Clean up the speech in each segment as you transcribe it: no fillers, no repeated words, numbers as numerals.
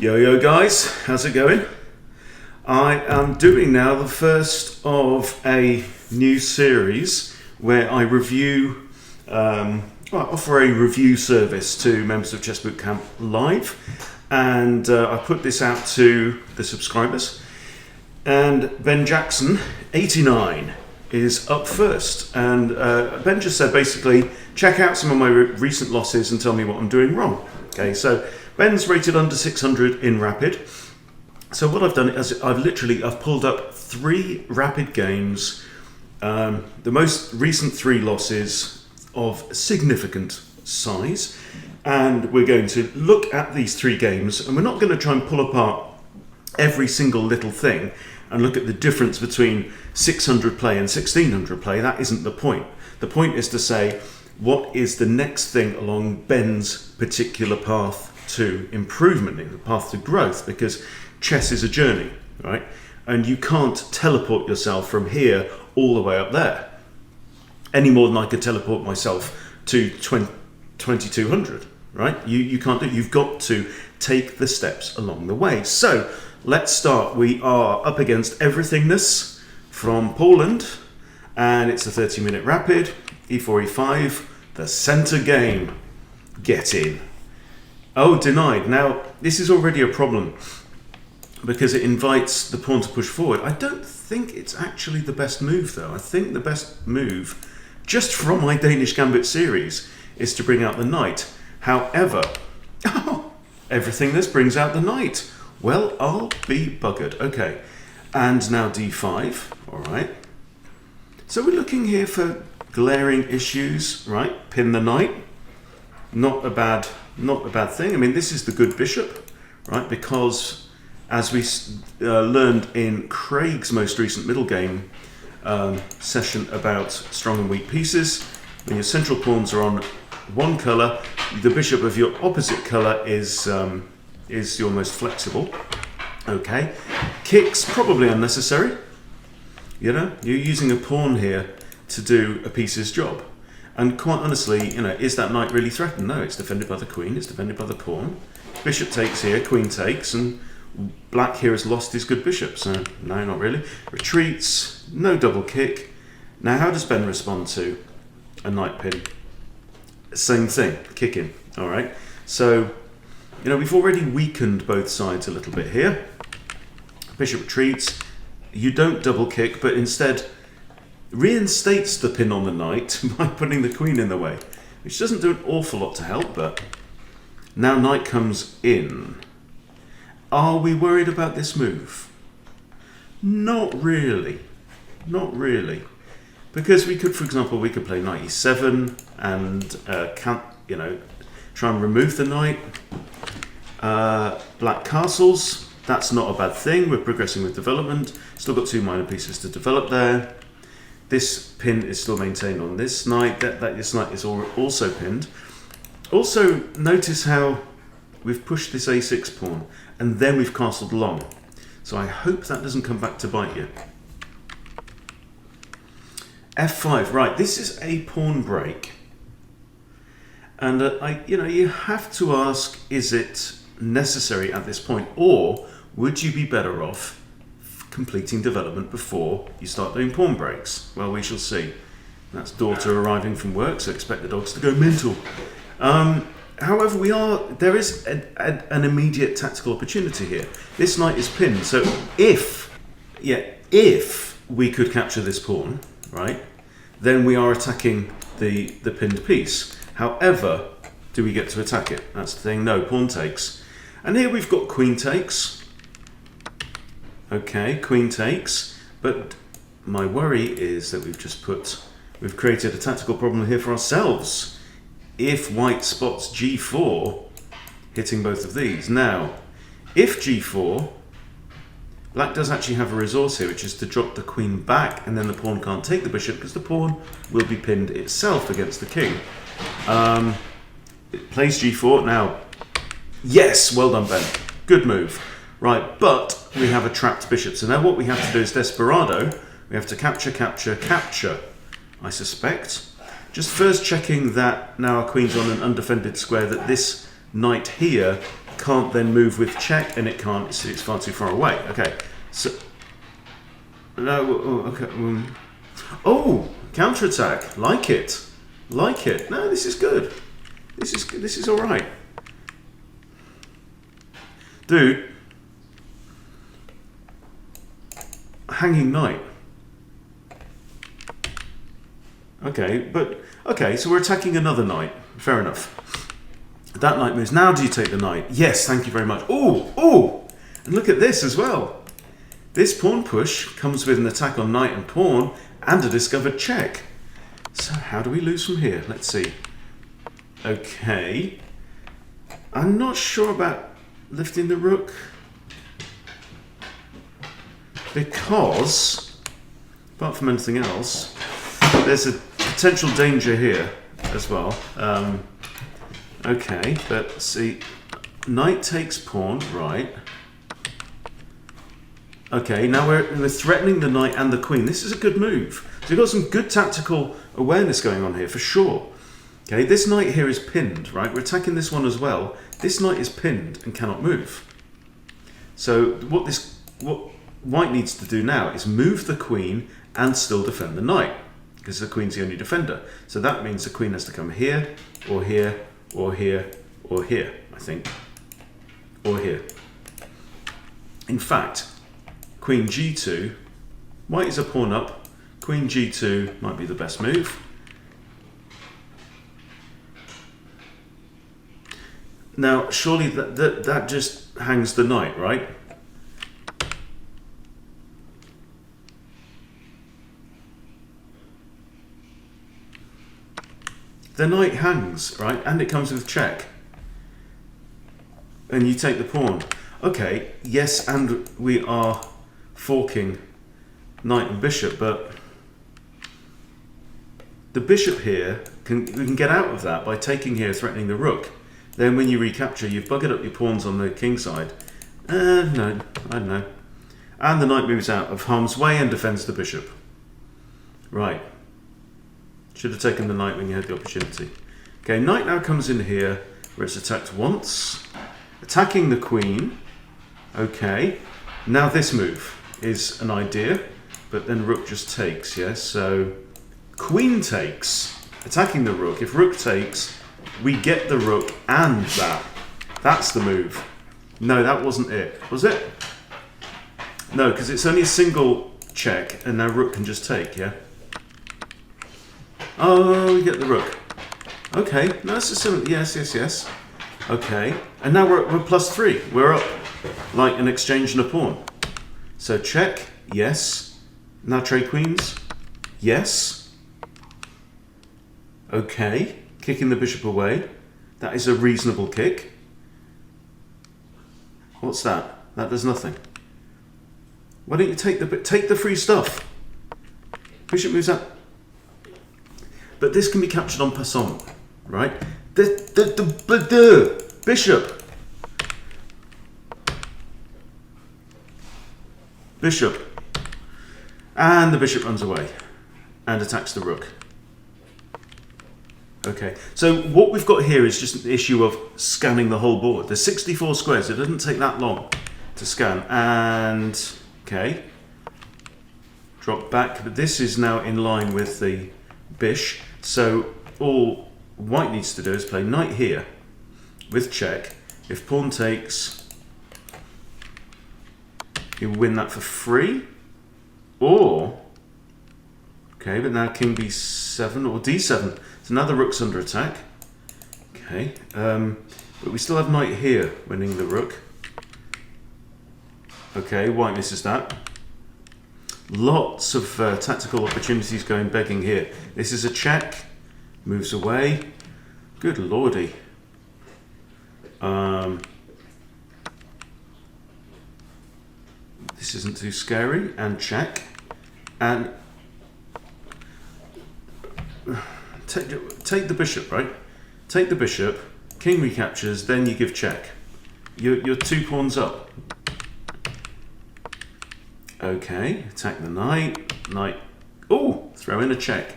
Yo guys, how's it going? I am doing now the first of a new series where I review, offer a review service to members of Chess Boot Camp Live, and I put this out to the subscribers. And Ben Jackson, 89, is up first, and Ben just said basically check out some of my recent losses and tell me what I'm doing wrong. Okay, so Ben's rated under 600 in Rapid. So what I've done is I've pulled up 3 Rapid games, the most recent 3 losses of significant size, and we're going to look at these 3 games, and we're not going to try and pull apart every single little thing and look at the difference between 600 play and 1600 play. That isn't the point. The point is to say, what is the next thing along Ben's particular path to improvement, the path to growth, because chess is a journey, right? And you can't teleport yourself from here all the way up there any more than I could teleport myself to 2200, right? You can't do it. You've got to take the steps along the way. So let's start. We are up against Everythingness from Poland, and it's a 30-minute rapid, e4, e5, the center game. Get in. Oh, denied. Now, this is already a problem because it invites the pawn to push forward. I don't think it's actually the best move, though. I think the best move, just from my Danish Gambit series, is to bring out the knight. However, everything this brings out the knight. Well, I'll be buggered. Okay, and now d5. All right. So we're looking here for glaring issues, right? Pin the knight. Not a bad thing. I mean, this is the good bishop, right? Because as we learned in Craig's most recent middle game session about strong and weak pieces, when your central pawns are on one colour, the bishop of your opposite colour is your most flexible. Okay, kicks probably unnecessary. You know, you're using a pawn here to do a piece's job. And quite honestly, you know, is that knight really threatened? No, it's defended by the queen, it's defended by the pawn. Bishop takes here, queen takes, and black here has lost his good bishop, so no, not really. Retreats, no double kick. Now, how does Ben respond to a knight pin? Same thing, kicking, all right? So, you know, we've already weakened both sides a little bit here. Bishop retreats, you don't double kick, but instead reinstates the pin on the knight by putting the queen in the way, which doesn't do an awful lot to help, but now knight comes in. Are we worried about this move? Not really. Not really. Because we could, for example, we could play knight e7 and, try and remove the knight. Black castles, that's not a bad thing. We're progressing with development. Still got 2 minor pieces to develop there. This pin is still maintained on this knight. This knight is also pinned. Also, notice how we've pushed this a6 pawn, and then we've castled long. So I hope that doesn't come back to bite you. f5, right? This is a pawn break, and you have to ask: is it necessary at this point, or would you be better off completing development before you start doing pawn breaks? Well, we shall see. That's daughter arriving from work, so expect the dogs to go mental. However, there is an immediate tactical opportunity here. This knight is pinned, so if we could capture this pawn, right, then we are attacking the pinned piece. However, do we get to attack it? That's the thing. No, pawn takes. And here we've got queen takes. Okay, queen takes, but my worry is that we've created a tactical problem here for ourselves. If white spots g4, hitting both of these. Now, if g4, black does actually have a resource here, which is to drop the queen back, and then the pawn can't take the bishop because the pawn will be pinned itself against the king. It plays g4. Now, yes, well done, Ben. Good move. Right, but we have a trapped bishop. So now what we have to do is desperado. We have to capture, capture, capture, I suspect. Just first checking that now our queen's on an undefended square, that this knight here can't then move with check, and it can't. It's far too far away. Okay, so no. Okay. Oh, counterattack. Like it. Like it. No, this is good. This is all right, dude. Hanging knight. Okay, so we're attacking another knight. Fair enough. That knight moves. Now do you take the knight? Yes, thank you very much. Oh! And look at this as well. This pawn push comes with an attack on knight and pawn and a discovered check. So how do we lose from here? Let's see. Okay. I'm not sure about lifting the rook. Because, apart from anything else, there's a potential danger here as well. Okay, but see, knight takes pawn, right. Okay, now we're threatening the knight and the queen. This is a good move. So we've got some good tactical awareness going on here, for sure. Okay, this knight here is pinned, right? We're attacking this one as well. This knight is pinned and cannot move. So what White needs to do now is move the queen and still defend the knight, because the queen's the only defender. So that means the queen has to come here, or here, or here, or here, I think. Or here. In fact, queen g2, white is a pawn up, queen g2 might be the best move. Now, surely that just hangs the knight, right? The knight hangs, right? And it comes with check. And you take the pawn. Okay, yes, and we are forking knight and bishop, but the bishop here, we can get out of that by taking here, threatening the rook. Then when you recapture, you've buggered up your pawns on the king side. No, I don't know. And the knight moves out of harm's way and defends the bishop. Right. Should have taken the knight when you had the opportunity. Okay, knight now comes in here where it's attacked once. Attacking the queen. Okay. Now this move is an idea, but then rook just takes, yes? So queen takes, attacking the rook. If rook takes, we get the rook and that. That's the move. No, that wasn't it. Was it? No, because it's only a single check, and now rook can just take, yeah? Oh, we get the rook. Okay, no, that's a similar. Yes. Okay, and now we're +3. We're up, like an exchange and a pawn. So check, yes. Now trade queens, yes. Okay, kicking the bishop away. That is a reasonable kick. What's that? That does nothing. Why don't you take the free stuff? Bishop moves up. But this can be captured en passant, right? The bishop. Bishop. And the bishop runs away and attacks the rook. Okay, so what we've got here is just an issue of scanning the whole board. There's 64 squares. It doesn't take that long to scan. And, okay, drop back. But this is now in line with the bish. So all white needs to do is play knight here with check. If pawn takes, you win that for free. Or, okay, but now king b7 or d7. So now the rook's under attack. Okay, but we still have knight here winning the rook. Okay, white misses that. Lots of tactical opportunities going begging here. This is a check. Moves away. Good lordy. This isn't too scary. And check. And take the bishop, right? Take the bishop. King recaptures. Then you give check. You're 2 pawns up. Okay, attack the knight. Oh, throw in a check.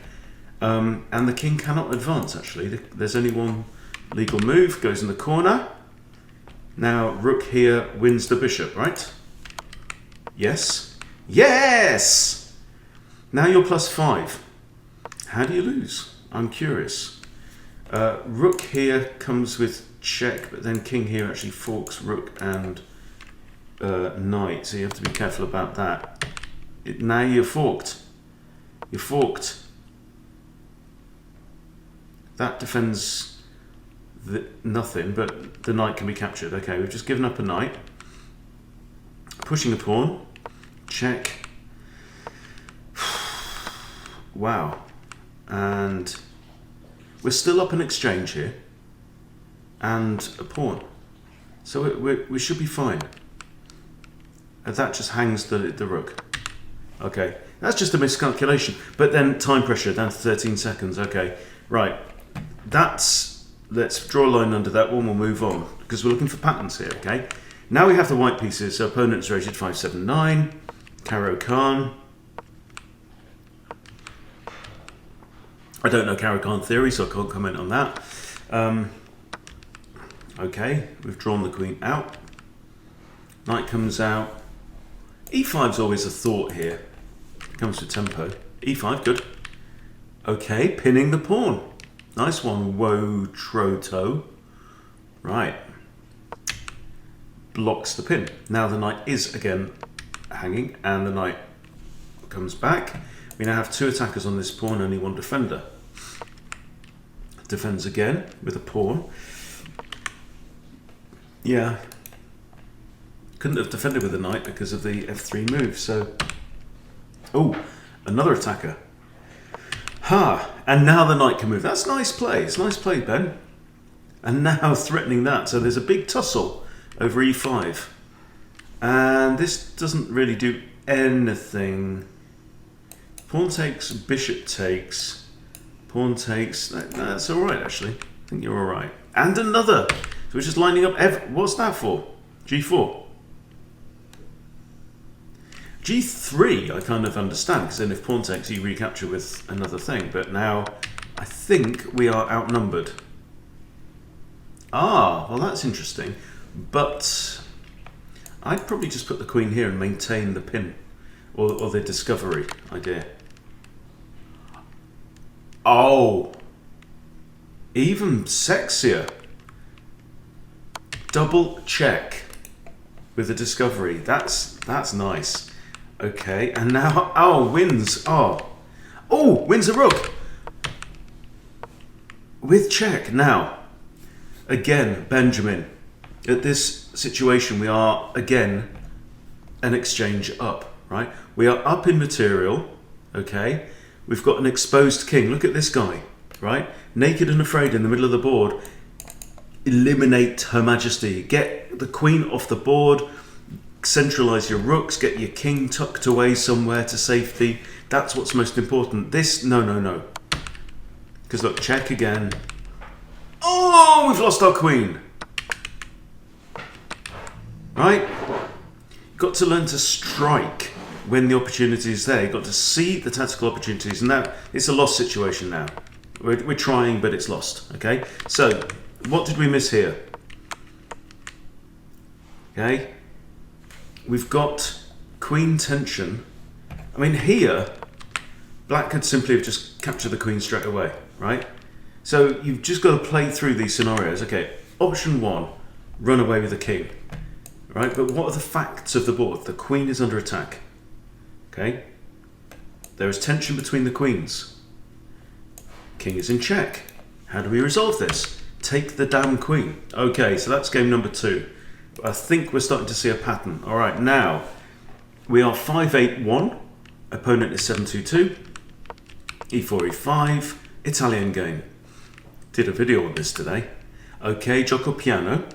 And the king cannot advance, actually. There's only one legal move. Goes in the corner. Now, rook here wins the bishop, right? Yes. Yes! Now you're +5. How do you lose? I'm curious. Rook here comes with check, but then king here actually forks rook and knight, so you have to be careful about that. Now you're forked. You're forked. That defends nothing, but the knight can be captured. Okay, we've just given up a knight. Pushing a pawn. Check. Wow. And we're still up an exchange here. And a pawn. So we should be fine. And that just hangs the rook. Okay, that's just a miscalculation. But then time pressure down to 13 seconds. Okay, right. Let's draw a line under that one. We'll move on because we're looking for patterns here. Okay. Now we have the white pieces. So opponent's rated 579. Caro Khan. I don't know Caro Khan theory, so I can't comment on that. Okay, we've drawn the queen out. Knight comes out. E5's always a thought here. Comes with tempo. E5, good. Okay, pinning the pawn. Nice one, Wotroto. Right. Blocks the pin. Now the knight is again hanging, and the knight comes back. We now have two attackers on this pawn, only one defender. Defends again with a pawn. Yeah. Couldn't have defended with a knight because of the f3 move, so... Oh, another attacker. Ha! And now the knight can move. That's nice play. It's nice play, Ben. And now threatening that. So there's a big tussle over e5. And this doesn't really do anything. Pawn takes, bishop takes, pawn takes. That's all right, actually. I think you're all right. And another. So we're just lining up. What's that for? G4. G3, I kind of understand, because then if pawn takes, you recapture with another thing. But now, I think we are outnumbered. Ah, well, that's interesting. But I'd probably just put the queen here and maintain the pin, or the discovery idea. Oh, even sexier. Double check with the discovery. That's nice. Okay, and now, oh, wins. Oh, wins a rook. With check. Now, again, Benjamin, at this situation, we are, again, an exchange up, right? We are up in material, okay? We've got an exposed king. Look at this guy, right? Naked and afraid in the middle of the board. Eliminate Her Majesty. Get the queen off the board. Centralize your rooks. Get your king tucked away somewhere to safety. That's what's most important. This, no. Because look, check again. Oh, we've lost our queen. Right? You've got to learn to strike when the opportunity is there. You've got to see the tactical opportunities. And now it's a lost situation now. We're trying, but it's lost. Okay? So, what did we miss here? Okay? We've got queen tension. I mean, here, black could simply have just captured the queen straight away, right? So you've just got to play through these scenarios. Okay, option one, run away with the king, right? But what are the facts of the board? The queen is under attack, okay? There is tension between the queens. King is in check. How do we resolve this? Take the damn queen. Okay, so that's game number 2. I think we're starting to see a pattern. All right, now we are 5-8-1. Opponent is 7-2-2. E4, E5. Italian game. Did a video on this today. Okay, gioco piano.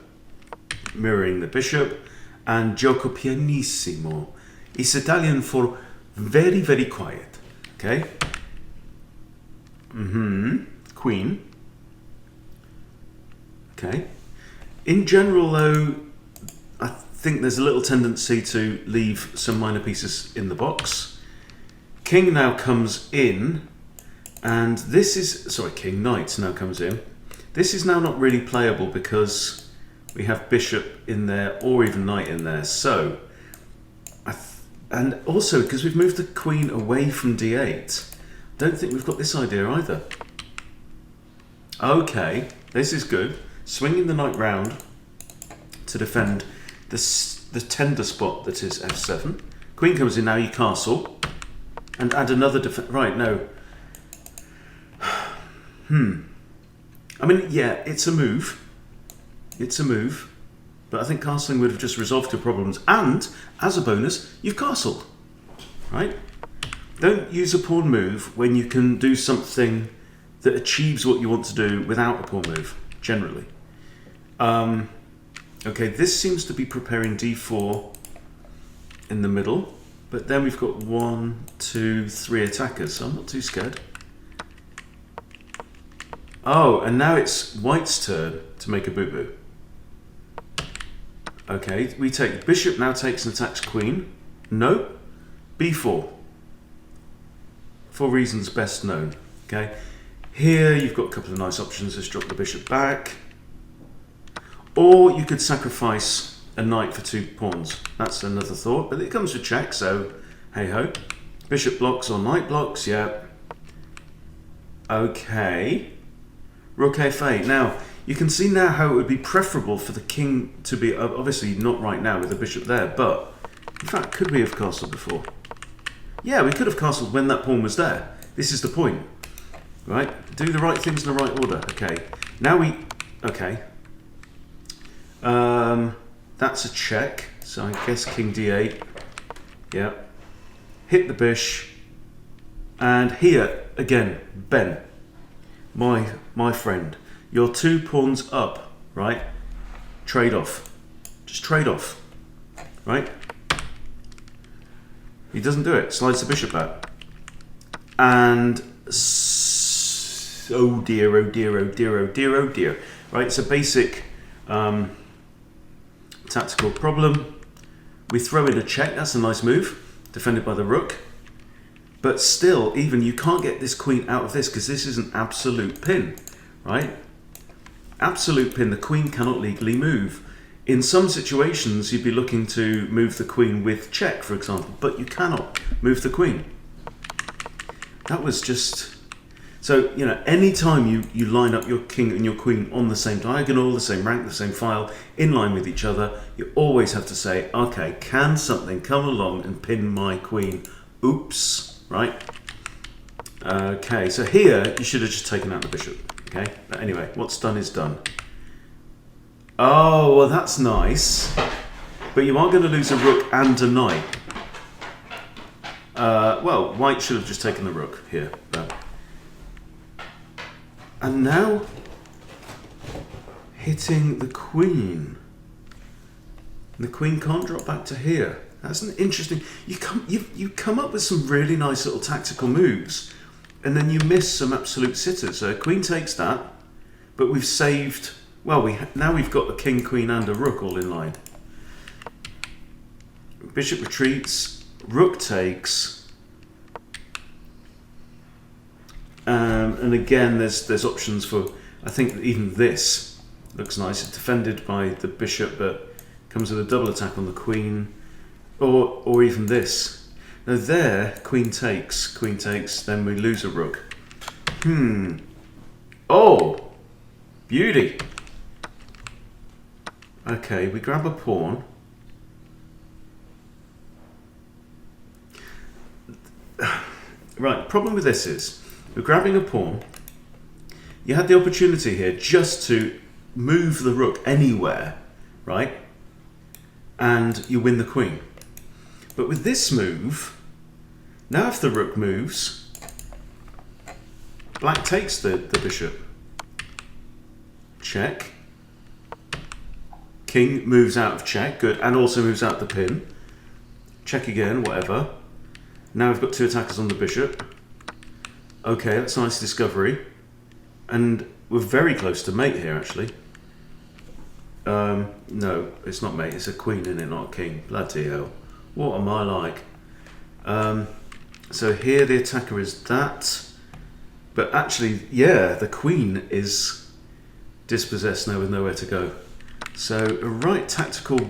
Mirroring the bishop. And gioco pianissimo. It's Italian for very, very quiet. Okay. Queen. Okay. In general, though, I think there's a little tendency to leave some minor pieces in the box. King now comes in, and this is, sorry, king, knight now comes in. This is now not really playable because we have bishop in there or even knight in there. So, and also because we've moved the queen away from d8, don't think we've got this idea either. Okay, this is good. Swinging the knight round to defend the tender spot that is f7. Queen comes in, now you castle and add another defense. Right, no. I mean, yeah, it's a move. It's a move. But I think castling would have just resolved your problems. And, as a bonus, you've castled. Right? Don't use a pawn move when you can do something that achieves what you want to do without a pawn move, generally. Okay, this seems to be preparing d4 in the middle. But then we've got 1, 2, 3 attackers, so I'm not too scared. Oh, and now it's white's turn to make a boo-boo. Okay, we take bishop, now takes and attacks queen. No, b4. For reasons best known. Okay, here you've got a couple of nice options. Just drop the bishop back. Or you could sacrifice a knight for 2 pawns. That's another thought, but it comes with check, so hey-ho. Bishop blocks or knight blocks, yeah. Okay. Rook f8. Now, you can see now how it would be preferable for the king to be, obviously not right now with the bishop there, but in fact, could we have castled before? Yeah, we could have castled when that pawn was there. This is the point, right? Do the right things in the right order. Okay, now okay. That's a check, so I guess king d8. Yeah. Hit the bish, and here, again, Ben. My friend, you're 2 pawns up, right? Trade off. Just trade off, right? He doesn't do it. Slides the bishop back. And oh dear, oh dear, oh dear, oh dear, oh dear. Right, it's a basic tactical problem. We throw in a check. That's a nice move. Defended by the rook. But still, even you can't get this queen out of this because this is an absolute pin, right? Absolute pin. The queen cannot legally move. In some situations, you'd be looking to move the queen with check, for example, but you cannot move the queen. That was just... So, you know, anytime you line up your king and your queen on the same diagonal, the same rank, the same file, in line with each other, you always have to say, okay, can something come along and pin my queen? Oops. Right? Okay, so here you should have just taken out the bishop. Okay, but anyway, what's done is done. Oh, well, that's nice. But you are going to lose a rook and a knight. Well, white should have just taken the rook here. But. And now hitting the queen. The queen can't drop back to here. That's an interesting. You come up with some really nice little tactical moves, and then you miss some absolute sitters. So queen takes that, but we've saved. Well, now we've got a king, queen, and a rook all in line. Bishop retreats. Rook takes. And again, there's options for. I think even this looks nice. It's defended by the bishop, but comes with a double attack on the queen. Or even this. Now there, queen takes, then we lose a rook. Oh! Beauty! Okay, we grab a pawn. Right, problem with this is, we're grabbing a pawn. You had the opportunity here just to move the rook anywhere, right? And you win the queen. But with this move, now if the rook moves, black takes the bishop. Check. King moves out of check, good, and also moves out the pin. Check again, whatever. Now we've got 2 attackers on the bishop. Okay, that's a nice discovery. And we're very close to mate here, actually. No, it's not mate, it's a queen in it, not a king. Bloody hell. What am I like? So here the attacker is that. But actually, yeah, the queen is dispossessed now with nowhere to go. So a right tactical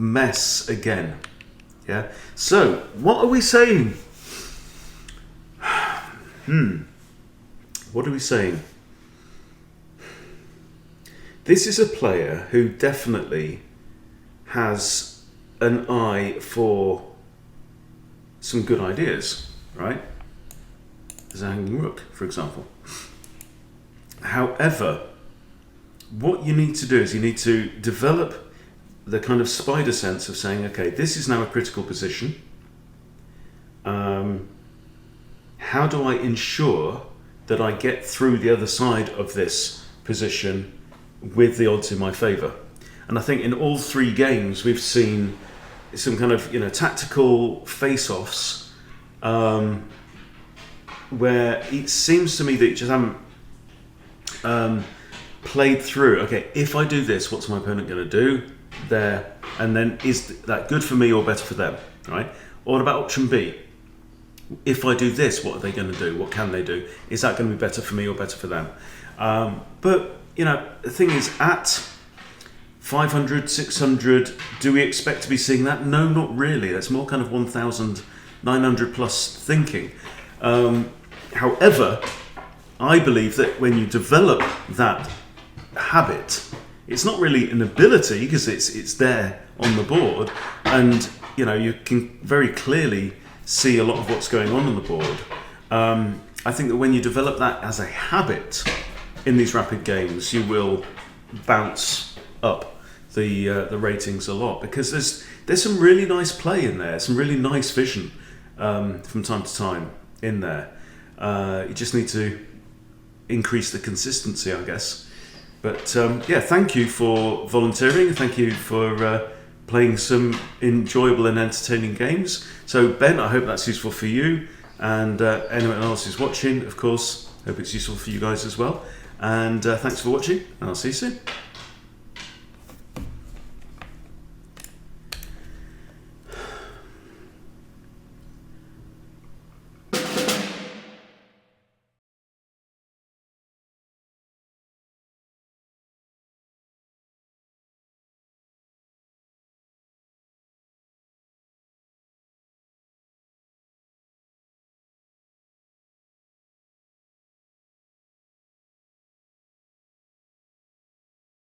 mess again. Yeah. So what are we saying? What are we saying? This is a player who definitely has an eye for some good ideas, right? As a hanging rook, for example. However, what you need to do is you need to develop the kind of spider sense of saying, okay, this is now a critical position. How do I ensure that I get through the other side of this position with the odds in my favour? And I think in all three games we've seen some kind of tactical face-offs where it seems to me that you just haven't played through. Okay, if I do this, what's my opponent going to do there? And then is that good for me or better for them? Right? Or what about option B? If I do this, what are they going to do? What can they do? Is that going to be better for me or better for them? But the thing is, at 500, 600, do we expect to be seeing that? No, not really. That's more kind of 1,900 plus thinking. However, I believe that when you develop that habit, it's not really an ability because it's there on the board, and you can very clearly see a lot of what's going on the board. I think that when you develop that as a habit in these rapid games, you will bounce up the ratings a lot, because there's some really nice play in there, some really nice vision from time to time in there. You just need to increase the consistency, I guess. But thank you for volunteering. Thank you for playing some enjoyable and entertaining games. So Ben, I hope that's useful for you, and anyone else who's watching, of course, hope it's useful for you guys as well. And thanks for watching, and I'll see you soon.